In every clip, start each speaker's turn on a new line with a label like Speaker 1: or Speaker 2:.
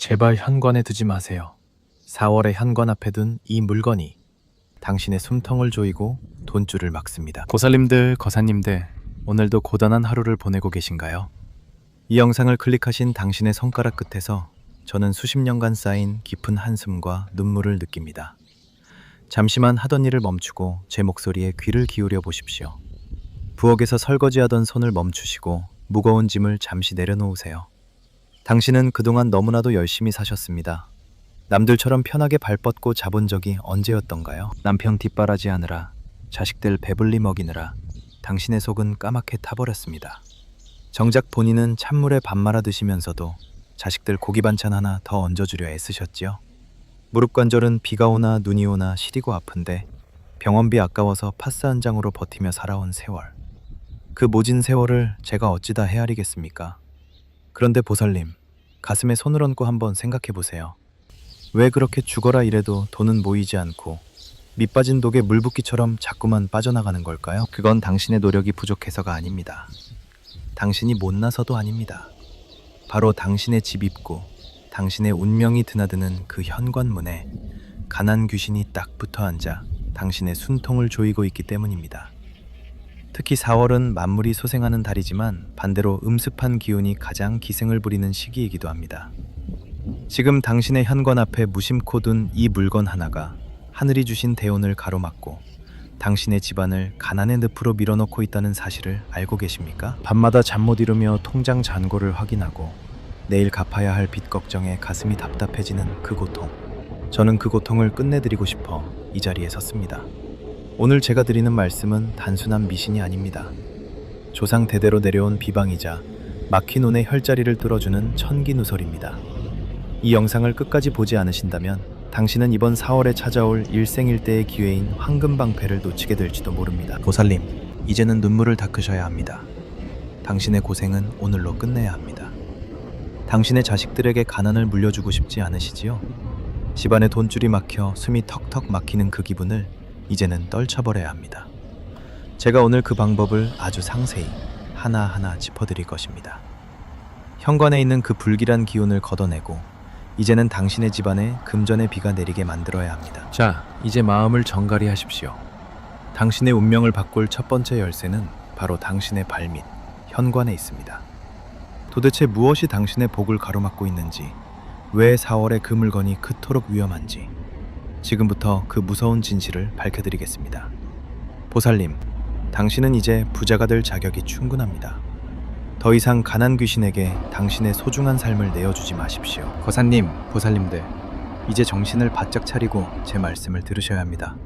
Speaker 1: 제발 현관에 두지 마세요. 4월에 현관 앞에 둔 이 물건이 당신의 숨통을 조이고 돈줄을 막습니다. 보살님들, 거사님들, 오늘도 고단한 하루를 보내고 계신가요? 이 영상을 클릭하신 당신의 손가락 끝에서 저는 수십 년간 쌓인 깊은 한숨과 눈물을 느낍니다. 잠시만 하던 일을 멈추고 제 목소리에 귀를 기울여 보십시오. 부엌에서 설거지하던 손을 멈추시고 무거운 짐을 잠시 내려놓으세요. 당신은 그동안 너무나도 열심히 사셨습니다. 남들처럼 편하게 발 뻗고 자본 적이 언제였던가요? 남편 뒷바라지하느라, 자식들 배불리 먹이느라 당신의 속은 까맣게 타버렸습니다. 정작 본인은 찬물에 밥 말아 드시면서도 자식들 고기 반찬 하나 더 얹어주려 애쓰셨지요. 무릎 관절은 비가 오나 눈이 오나 시리고 아픈데 병원비 아까워서 파스 한 장으로 버티며 살아온 세월. 그 모진 세월을 제가 어찌다 헤아리겠습니까? 그런데 보살님, 가슴에 손을 얹고 한번 생각해 보세요. 왜 그렇게 죽어라 이래도 돈은 모이지 않고 밑빠진 독에 물붓기처럼 자꾸만 빠져나가는 걸까요? 그건 당신의 노력이 부족해서가 아닙니다. 당신이 못나서도 아닙니다. 바로 당신의 집 입구, 당신의 운명이 드나드는 그 현관문에 가난 귀신이 딱 붙어 앉아 당신의 숨통을 조이고 있기 때문입니다. 특히 4월은 만물이 소생하는 달이지만 반대로 음습한 기운이 가장 기승을 부리는 시기이기도 합니다. 지금 당신의 현관 앞에 무심코 둔 이 물건 하나가 하늘이 주신 대운을 가로막고 당신의 집안을 가난의 늪으로 밀어넣고 있다는 사실을 알고 계십니까? 밤마다 잠 못 이루며 통장 잔고를 확인하고 내일 갚아야 할 빚 걱정에 가슴이 답답해지는 그 고통. 저는 그 고통을 끝내드리고 싶어 이 자리에 섰습니다. 오늘 제가 드리는 말씀은 단순한 미신이 아닙니다. 조상 대대로 내려온 비방이자 막힌 운의 혈자리를 뚫어주는 천기누설입니다. 이 영상을 끝까지 보지 않으신다면 당신은 이번 4월에 찾아올 일생일대의 기회인 황금방패를 놓치게 될지도 모릅니다. 보살님, 이제는 눈물을 닦으셔야 합니다. 당신의 고생은 오늘로 끝내야 합니다. 당신의 자식들에게 가난을 물려주고 싶지 않으시지요? 집안에 돈줄이 막혀 숨이 턱턱 막히는 그 기분을 이제는 떨쳐버려야 합니다. 제가 오늘 그 방법을 아주 상세히 하나하나 짚어드릴 것입니다. 현관에 있는 그 불길한 기운을 걷어내고 이제는 당신의 집안에 금전의 비가 내리게 만들어야 합니다. 자, 이제 마음을 정갈히 하십시오. 당신의 운명을 바꿀 첫 번째 열쇠는 바로 당신의 발밑, 현관에 있습니다. 도대체 무엇이 당신의 복을 가로막고 있는지, 왜 4월에 그 물건이 그토록 위험한지 지금부터 그 무서운 진실을 밝혀드리겠습니다. 보살님, 당신은 이제 부자가 될 자격이 충분합니다. 더 이상 가난 귀신에게 당신의 소중한 삶을 내어주지 마십시오. 거사님, 보살님들, 이제 정신을 바짝 차리고 제 말씀을 들으셔야 합니다.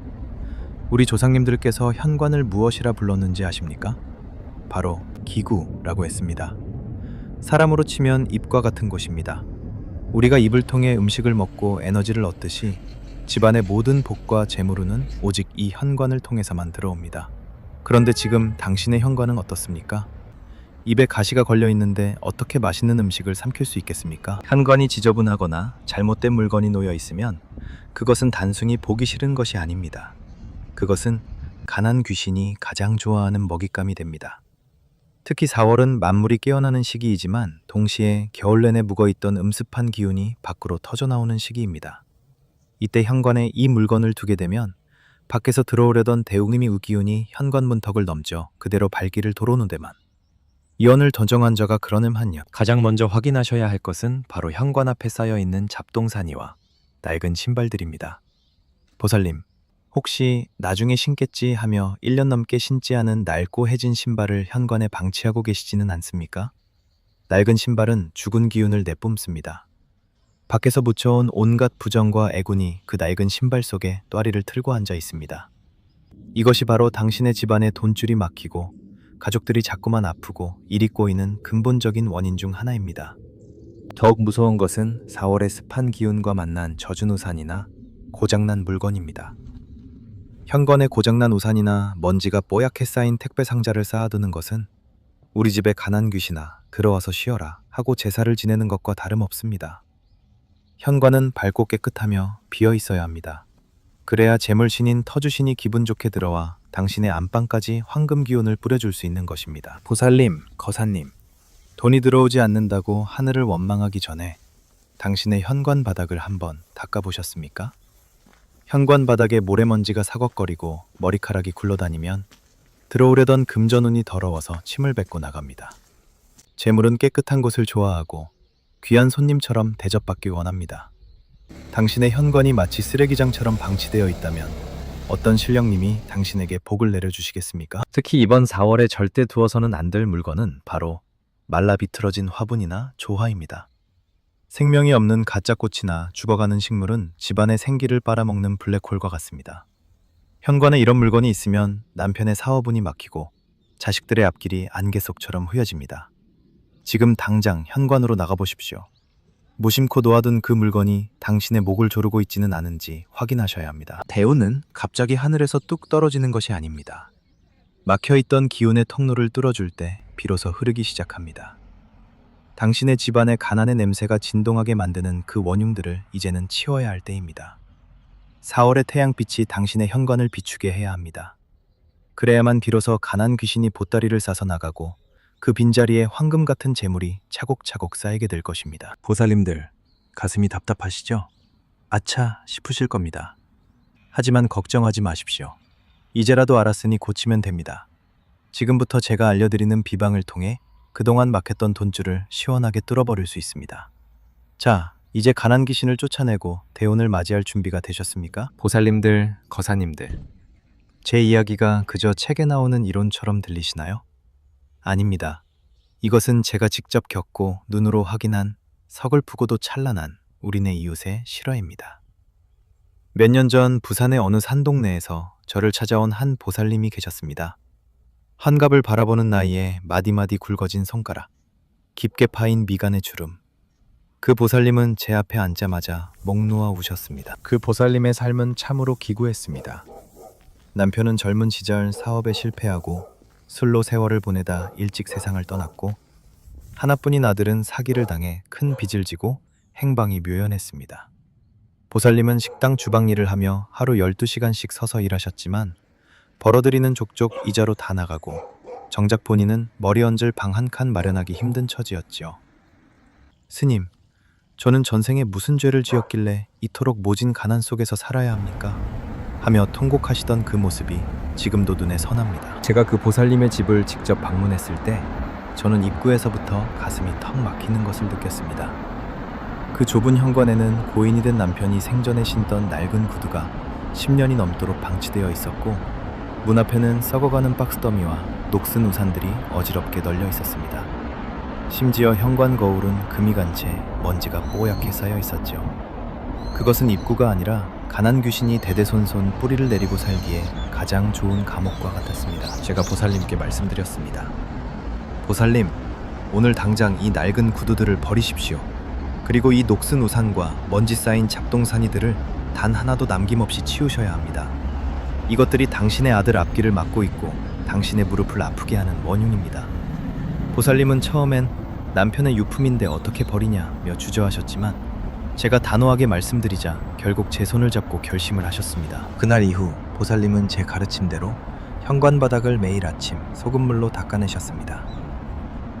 Speaker 1: 우리 조상님들께서 현관을 무엇이라 불렀는지 아십니까? 바로 기구라고 했습니다. 사람으로 치면 입과 같은 곳입니다. 우리가 입을 통해 음식을 먹고 에너지를 얻듯이 집안의 모든 복과 재물은 오직 이 현관을 통해서만 들어옵니다. 그런데 지금 당신의 현관은 어떻습니까? 입에 가시가 걸려 있는데 어떻게 맛있는 음식을 삼킬 수 있겠습니까? 현관이 지저분하거나 잘못된 물건이 놓여 있으면 그것은 단순히 보기 싫은 것이 아닙니다. 그것은 가난 귀신이 가장 좋아하는 먹잇감이 됩니다. 특히 4월은 만물이 깨어나는 시기이지만 동시에 겨울 내내 묵어있던 음습한 기운이 밖으로 터져나오는 시기입니다. 이때 현관에 이 물건을 두게 되면 밖에서 들어오려던 대웅임이 우기운이 현관 문턱을 넘져 그대로 발길을 도로는 데만. 이언을 던정한 자가 그러는한요. 가장 먼저 확인하셔야 할 것은 바로 현관 앞에 쌓여있는 잡동사니와 낡은 신발들입니다. 보살님, 혹시 나중에 신겠지 하며 1년 넘게 신지 않은 낡고 해진 신발을 현관에 방치하고 계시지는 않습니까? 낡은 신발은 죽은 기운을 내뿜습니다. 밖에서 묻혀온 온갖 부정과 애군이 그 낡은 신발 속에 또아리를 틀고 앉아 있습니다. 이것이 바로 당신의 집안에 돈줄이 막히고 가족들이 자꾸만 아프고 일이 꼬이는 근본적인 원인 중 하나입니다. 더욱 무서운 것은 4월의 습한 기운과 만난 젖은 우산이나 고장난 물건입니다. 현관에 고장난 우산이나 먼지가 뽀얗게 쌓인 택배 상자를 쌓아두는 것은 우리 집에 가난 귀신아 들어와서 쉬어라 하고 제사를 지내는 것과 다름없습니다. 현관은 밝고 깨끗하며 비어 있어야 합니다. 그래야 재물신인 터주신이 기분 좋게 들어와 당신의 안방까지 황금 기운을 뿌려줄 수 있는 것입니다. 보살님, 거사님, 돈이 들어오지 않는다고 하늘을 원망하기 전에 당신의 현관 바닥을 한번 닦아보셨습니까? 현관 바닥에 모래먼지가 사걱거리고 머리카락이 굴러다니면 들어오려던 금전운이 더러워서 침을 뱉고 나갑니다. 재물은 깨끗한 곳을 좋아하고 귀한 손님처럼 대접받기 원합니다. 당신의 현관이 마치 쓰레기장처럼 방치되어 있다면 어떤 신령님이 당신에게 복을 내려주시겠습니까? 특히 이번 4월에 절대 두어서는 안 될 물건은 바로 말라 비틀어진 화분이나 조화입니다. 생명이 없는 가짜 꽃이나 죽어가는 식물은 집안의 생기를 빨아먹는 블랙홀과 같습니다. 현관에 이런 물건이 있으면 남편의 사업운이 막히고 자식들의 앞길이 안개 속처럼 흐려집니다. 지금 당장 현관으로 나가보십시오. 무심코 놓아둔 그 물건이 당신의 목을 조르고 있지는 않은지 확인하셔야 합니다. 대운은 갑자기 하늘에서 뚝 떨어지는 것이 아닙니다. 막혀있던 기운의 통로를 뚫어줄 때 비로소 흐르기 시작합니다. 당신의 집안의 가난의 냄새가 진동하게 만드는 그 원흉들을 이제는 치워야 할 때입니다. 4월의 태양빛이 당신의 현관을 비추게 해야 합니다. 그래야만 비로소 가난 귀신이 보따리를 싸서 나가고 그 빈자리에 황금 같은 재물이 차곡차곡 쌓이게 될 것입니다. 보살님들, 가슴이 답답하시죠? 아차 싶으실 겁니다. 하지만 걱정하지 마십시오. 이제라도 알았으니 고치면 됩니다. 지금부터 제가 알려드리는 비방을 통해 그동안 막혔던 돈줄을 시원하게 뚫어버릴 수 있습니다. 자, 이제 가난 귀신을 쫓아내고 대운을 맞이할 준비가 되셨습니까? 보살님들, 거사님들, 제 이야기가 그저 책에 나오는 이론처럼 들리시나요? 아닙니다. 이것은 제가 직접 겪고 눈으로 확인한 서글프고도 찬란한 우리네 이웃의 실화입니다. 몇 년 전 부산의 어느 산동네에서 저를 찾아온 한 보살님이 계셨습니다. 환갑을 바라보는 나이에 마디마디 굵어진 손가락, 깊게 파인 미간의 주름. 그 보살님은 제 앞에 앉자마자 목 놓아 우셨습니다. 그 보살님의 삶은 참으로 기구했습니다. 남편은 젊은 시절 사업에 실패하고 술로 세월을 보내다 일찍 세상을 떠났고 하나뿐인 아들은 사기를 당해 큰 빚을 지고 행방이 묘연했습니다. 보살님은 식당 주방 일을 하며 하루 12시간씩 서서 일하셨지만 벌어들이는 족족 이자로 다 나가고 정작 본인은 머리 얹을 방 한 칸 마련하기 힘든 처지였지요. 스님, 저는 전생에 무슨 죄를 지었길래 이토록 모진 가난 속에서 살아야 합니까? 하며 통곡하시던 그 모습이 지금도 눈에 선합니다. 제가 그 보살님의 집을 직접 방문했을 때 저는 입구에서부터 가슴이 턱 막히는 것을 느꼈습니다. 그 좁은 현관에는 고인이 된 남편이 생전에 신던 낡은 구두가 10년이 넘도록 방치되어 있었고 문 앞에는 썩어가는 박스더미와 녹슨 우산들이 어지럽게 널려 있었습니다. 심지어 현관 거울은 금이 간 채 먼지가 뽀얗게 쌓여 있었죠. 그것은 입구가 아니라 가난 귀신이 대대손손 뿌리를 내리고 살기에 가장 좋은 감옥과 같았습니다. 제가 보살님께 말씀드렸습니다. 보살님, 오늘 당장 이 낡은 구두들을 버리십시오. 그리고 이 녹슨 우산과 먼지 쌓인 잡동사니들을 단 하나도 남김없이 치우셔야 합니다. 이것들이 당신의 아들 앞길을 막고 있고 당신의 무릎을 아프게 하는 원흉입니다. 보살님은 처음엔 남편의 유품인데 어떻게 버리냐며 주저하셨지만 제가 단호하게 말씀드리자 결국 제 손을 잡고 결심을 하셨습니다. 그날 이후 보살님은 제 가르침대로 현관 바닥을 매일 아침 소금물로 닦아내셨습니다.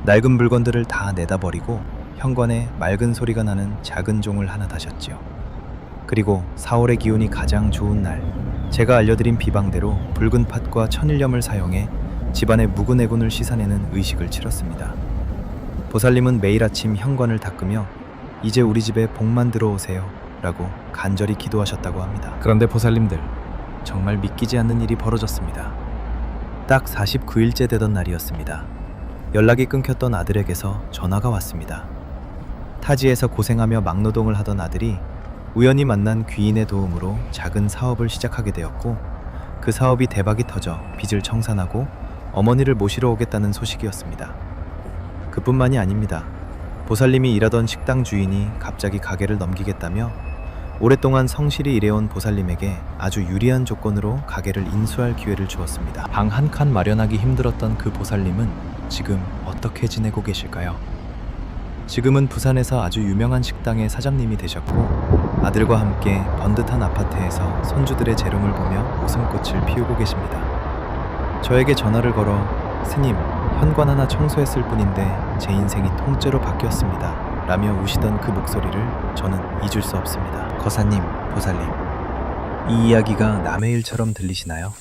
Speaker 1: 낡은 물건들을 다 내다버리고 현관에 맑은 소리가 나는 작은 종을 하나 다셨지요. 그리고 4월의 기운이 가장 좋은 날, 제가 알려드린 비방대로 붉은 팥과 천일염을 사용해 집안의 묵은 애군을 씻어내는 의식을 치렀습니다. 보살님은 매일 아침 현관을 닦으며 이제 우리 집에 복만 들어오세요 라고 간절히 기도하셨다고 합니다. 그런데 보살님들, 정말 믿기지 않는 일이 벌어졌습니다. 딱 49일째 되던 날이었습니다. 연락이 끊겼던 아들에게서 전화가 왔습니다. 타지에서 고생하며 막노동을 하던 아들이 우연히 만난 귀인의 도움으로 작은 사업을 시작하게 되었고 그 사업이 대박이 터져 빚을 청산하고 어머니를 모시러 오겠다는 소식이었습니다. 그뿐만이 아닙니다. 보살님이 일하던 식당 주인이 갑자기 가게를 넘기겠다며 오랫동안 성실히 일해온 보살님에게 아주 유리한 조건으로 가게를 인수할 기회를 주었습니다. 방 한 칸 마련하기 힘들었던 그 보살님은 지금 어떻게 지내고 계실까요? 지금은 부산에서 아주 유명한 식당의 사장님이 되셨고 아들과 함께 번듯한 아파트에서 손주들의 재롱을 보며 웃음꽃을 피우고 계십니다. 저에게 전화를 걸어 스님, 현관 하나 청소했을 뿐인데 제 인생이 통째로 바뀌었습니다 라며 우시던 그 목소리를 저는 잊을 수 없습니다. 거사님, 보살님, 이 이야기가 남의 일처럼 들리시나요?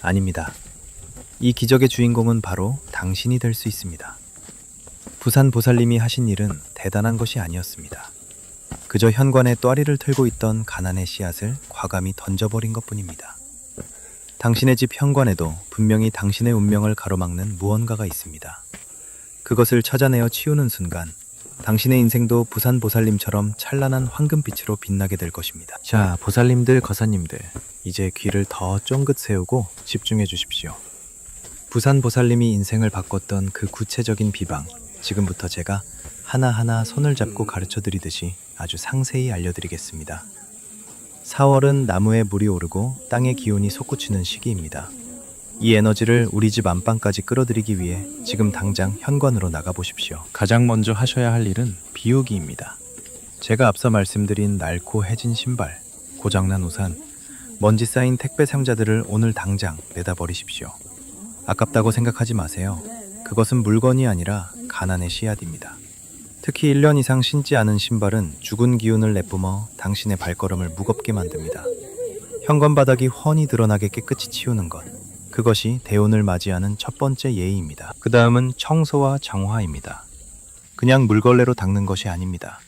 Speaker 1: 아닙니다. 이 기적의 주인공은 바로 당신이 될 수 있습니다. 부산 보살님이 하신 일은 대단한 것이 아니었습니다. 그저 현관에 또아리를 틀고 있던 가난의 씨앗을 과감히 던져버린 것뿐입니다. 당신의 집 현관에도 분명히 당신의 운명을 가로막는 무언가가 있습니다. 그것을 찾아내어 치우는 순간 당신의 인생도 부산 보살님처럼 찬란한 황금빛으로 빛나게 될 것입니다. 자, 보살님들, 거사님들, 이제 귀를 더 쫑긋 세우고 집중해 주십시오. 부산 보살님이 인생을 바꿨던 그 구체적인 비방, 지금부터 제가 하나하나 손을 잡고 가르쳐 드리듯이 아주 상세히 알려드리겠습니다. 4월은 나무에 물이 오르고 땅의 기운이 솟구치는 시기입니다. 이 에너지를 우리 집 안방까지 끌어들이기 위해 지금 당장 현관으로 나가보십시오. 가장 먼저 하셔야 할 일은 비우기입니다. 제가 앞서 말씀드린 낡고 해진 신발, 고장난 우산, 먼지 쌓인 택배 상자들을 오늘 당장 내다버리십시오. 아깝다고 생각하지 마세요. 그것은 물건이 아니라 가난의 씨앗입니다. 특히 1년 이상 신지 않은 신발은 죽은 기운을 내뿜어 당신의 발걸음을 무겁게 만듭니다. 현관 바닥이 훤히 드러나게 깨끗이 치우는 것, 그것이 대운을 맞이하는 첫 번째 예의입니다. 그 다음은 청소와 정화입니다. 그냥 물걸레로 닦는 것이 아닙니다.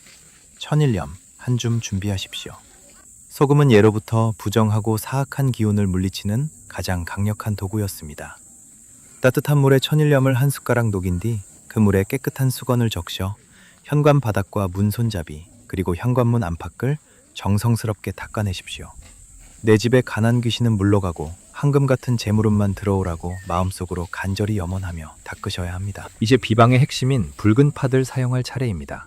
Speaker 1: 천일염 한 줌 준비하십시오. 소금은 예로부터 부정하고 사악한 기운을 물리치는 가장 강력한 도구였습니다. 따뜻한 물에 천일염을 한 숟가락 녹인 뒤 그 물에 깨끗한 수건을 적셔 현관 바닥과 문 손잡이 그리고 현관문 안팎을 정성스럽게 닦아내십시오. 내 집에 가난 귀신은 물러가고 황금 같은 재물운만 들어오라고 마음속으로 간절히 염원하며 닦으셔야 합니다. 이제 비방의 핵심인 붉은 팥을 사용할 차례입니다.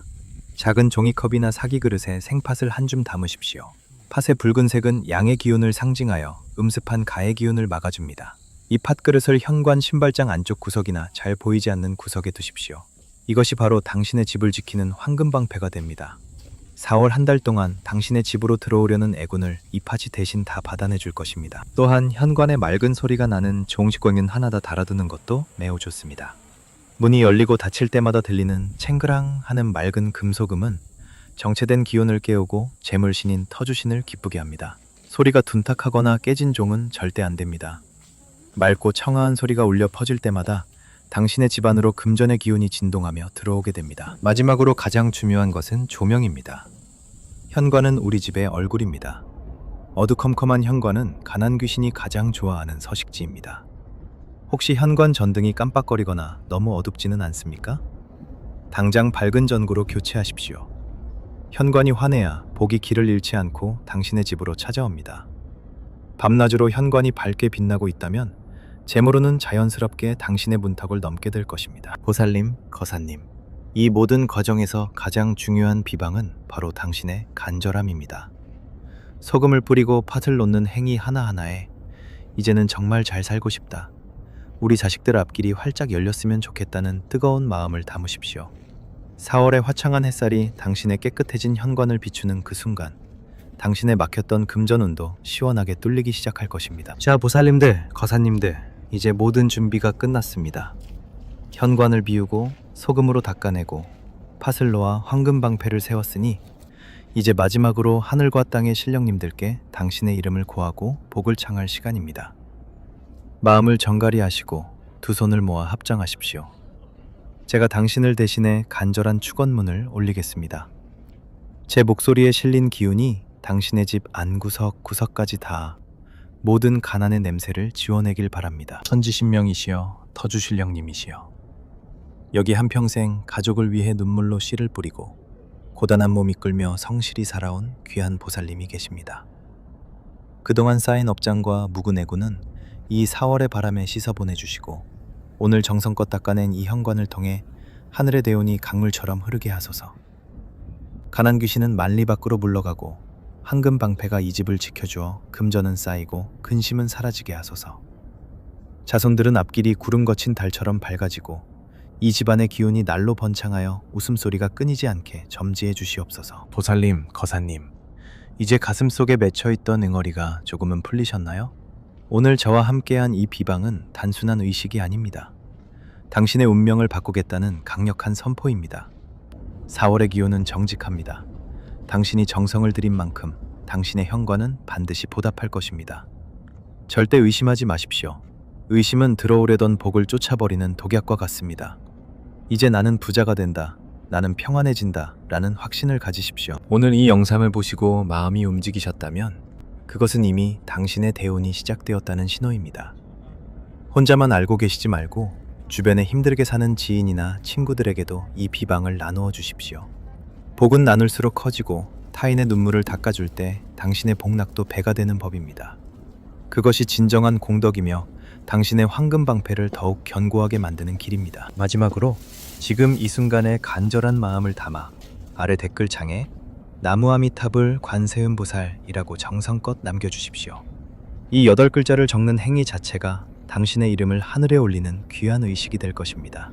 Speaker 1: 작은 종이컵이나 사기 그릇에 생팥을 한 줌 담으십시오. 팥의 붉은색은 양의 기운을 상징하여 음습한 가의 기운을 막아줍니다. 이 팥그릇을 현관 신발장 안쪽 구석이나 잘 보이지 않는 구석에 두십시오. 이것이 바로 당신의 집을 지키는 황금방패가 됩니다. 4월 한 달 동안 당신의 집으로 들어오려는 애군을 이 팥이 대신 다 받아내 줄 것입니다. 또한 현관에 맑은 소리가 나는 종식광은 하나 다 달아두는 것도 매우 좋습니다. 문이 열리고 닫힐 때마다 들리는 챙그랑 하는 맑은 금소금은 정체된 기운을 깨우고 재물신인 터주신을 기쁘게 합니다. 소리가 둔탁하거나 깨진 종은 절대 안 됩니다. 맑고 청아한 소리가 울려 퍼질 때마다 당신의 집안으로 금전의 기운이 진동하며 들어오게 됩니다. 마지막으로 가장 중요한 것은 조명입니다. 현관은 우리 집의 얼굴입니다. 어두컴컴한 현관은 가난 귀신이 가장 좋아하는 서식지입니다. 혹시 현관 전등이 깜빡거리거나 너무 어둡지는 않습니까? 당장 밝은 전구로 교체하십시오. 현관이 환해야 복이 길을 잃지 않고 당신의 집으로 찾아옵니다. 밤낮으로 현관이 밝게 빛나고 있다면 재물운은 자연스럽게 당신의 문턱을 넘게 될 것입니다. 보살님, 거사님, 이 모든 과정에서 가장 중요한 비방은 바로 당신의 간절함입니다. 소금을 뿌리고 팥을 놓는 행위 하나하나에 이제는 정말 잘 살고 싶다, 우리 자식들 앞길이 활짝 열렸으면 좋겠다는 뜨거운 마음을 담으십시오. 4월의 화창한 햇살이 당신의 깨끗해진 현관을 비추는 그 순간 당신의 막혔던 금전운도 시원하게 뚫리기 시작할 것입니다. 자, 보살님들, 거사님들, 이제 모든 준비가 끝났습니다. 현관을 비우고 소금으로 닦아내고 팥을 놓아 황금방패를 세웠으니 이제 마지막으로 하늘과 땅의 신령님들께 당신의 이름을 고하고 복을 청할 시간입니다. 마음을 정갈히 하시고 두 손을 모아 합장하십시오. 제가 당신을 대신해 간절한 축원문을 올리겠습니다. 제 목소리에 실린 기운이 당신의 집 안구석 구석까지 닿아 모든 가난의 냄새를 지워내길 바랍니다. 천지신명이시여 터주신령님이시여, 여기 한평생 가족을 위해 눈물로 씨를 뿌리고 고단한 몸 이끌며 성실히 살아온 귀한 보살님이 계십니다. 그동안 쌓인 업장과 묵은 애구는 이 4월의 바람에 씻어보내주시고 오늘 정성껏 닦아낸 이 현관을 통해 하늘의 대운이 강물처럼 흐르게 하소서. 가난 귀신은 만리 밖으로 물러가고 황금 방패가 이 집을 지켜주어 금전은 쌓이고 근심은 사라지게 하소서. 자손들은 앞길이 구름 거친 달처럼 밝아지고 이 집안의 기운이 날로 번창하여 웃음소리가 끊이지 않게 점지해 주시옵소서. 보살님, 거사님, 이제 가슴속에 맺혀있던 응어리가 조금은 풀리셨나요? 오늘 저와 함께한 이 비방은 단순한 의식이 아닙니다. 당신의 운명을 바꾸겠다는 강력한 선포입니다. 4월의 기온은 정직합니다. 당신이 정성을 들인 만큼 당신의 현관은 반드시 보답할 것입니다. 절대 의심하지 마십시오. 의심은 들어오려던 복을 쫓아버리는 독약과 같습니다. 이제 나는 부자가 된다. 나는 평안해진다. 라는 확신을 가지십시오. 오늘 이 영상을 보시고 마음이 움직이셨다면 그것은 이미 당신의 대운이 시작되었다는 신호입니다. 혼자만 알고 계시지 말고 주변에 힘들게 사는 지인이나 친구들에게도 이 비방을 나누어 주십시오. 복은 나눌수록 커지고 타인의 눈물을 닦아줄 때 당신의 복락도 배가 되는 법입니다. 그것이 진정한 공덕이며 당신의 황금 방패를 더욱 견고하게 만드는 길입니다. 마지막으로 지금 이 순간의 간절한 마음을 담아 아래 댓글창에 나무아미타불 관세음보살이라고 정성껏 남겨주십시오. 이 8글자를 적는 행위 자체가 당신의 이름을 하늘에 올리는 귀한 의식이 될 것입니다.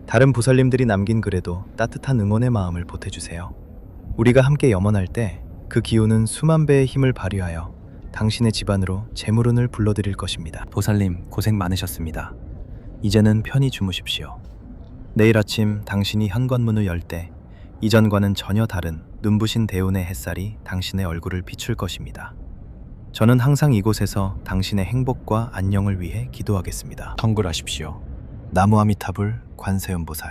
Speaker 1: 다른 보살님들이 남긴 글에도 따뜻한 응원의 마음을 보태주세요. 우리가 함께 염원할 때 그 기운은 수만 배의 힘을 발휘하여 당신의 집안으로 재물운을 불러들일 것입니다. 보살님 고생 많으셨습니다. 이제는 편히 주무십시오. 내일 아침 당신이 현관문을 열 때 이전과는 전혀 다른 눈부신 대운의 햇살이 당신의 얼굴을 비출 것입니다. 저는 항상 이곳에서 당신의 행복과 안녕을 위해 기도하겠습니다. 덩굴하십시오. 나무아미타불 관세음보살.